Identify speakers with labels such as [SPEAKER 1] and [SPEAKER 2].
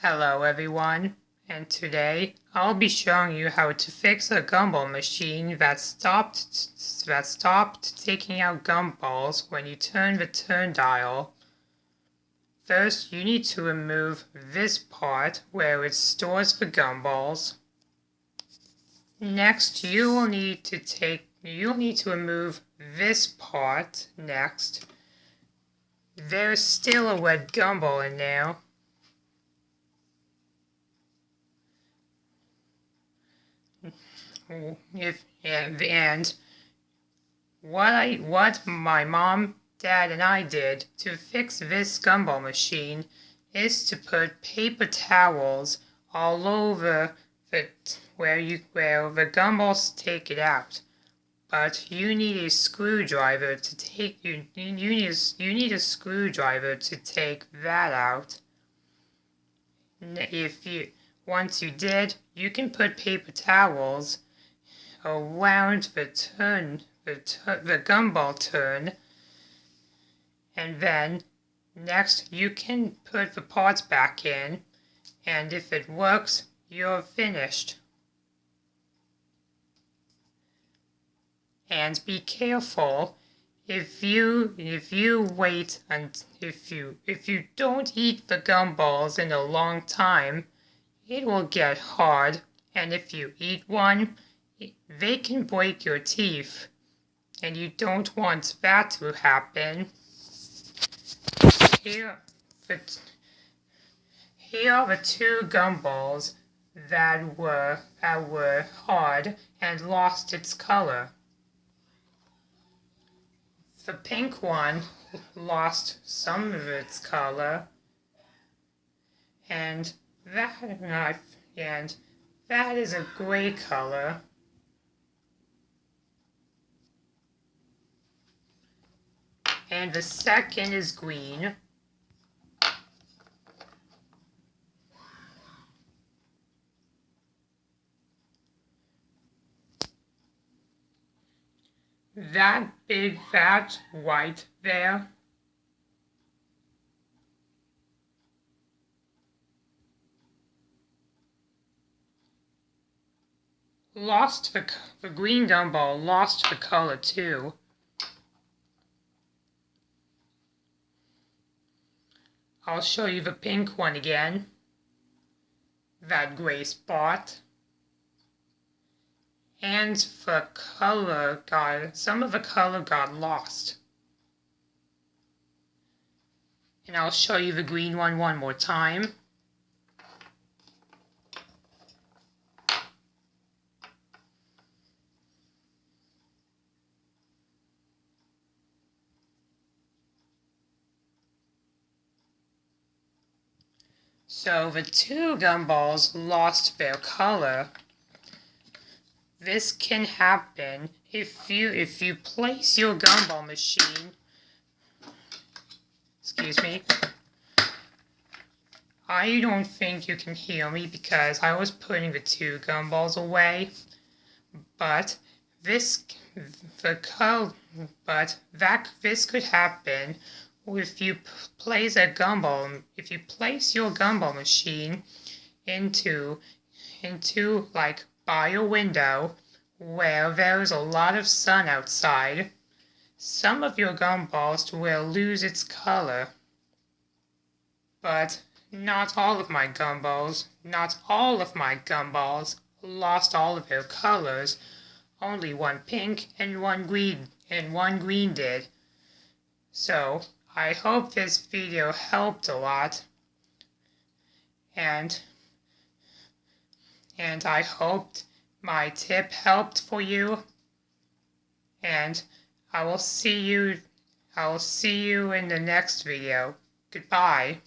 [SPEAKER 1] Hello everyone, and today I'll be showing you how to fix a gumball machine that stopped taking out gumballs when you turn the turn dial. First, you need to remove this part where it stores the gumballs. Next, you'll need to remove this part next. There's still a wet gumball in there. And what my mom, dad, and I did to fix this gumball machine is to put paper towels all over where the gumballs take it out. But you need a screwdriver to take that out. Once you did, you can put paper towels around the gumball turn, and then next you can put the parts back in, and if it works, you're finished. And be careful, if you don't eat the gumballs in a long time, it will get hard, and if you eat one, they can break your teeth, and you don't want that to happen. Here are the two gumballs that were hard and lost its color. The pink one lost some of its color, and that is a gray color. And the second is green. That big fat white there lost the green gumball lost the color too. I'll show you the pink one again. That gray spot. And some of the color got lost. And I'll show you the green one more time. So the two gumballs lost their color. This can happen if you place your gumball machine. Excuse me. I don't think you can hear me because I was putting the two gumballs away. But this could happen if you place your gumball machine into like by a window where there is a lot of sun outside. Some of your gumballs will lose its color, but not all of my gumballs lost all of their colors. Only one pink and one green did. So I hope this video helped a lot, and I hoped my tip helped for you, and I will see you in the next video. Goodbye.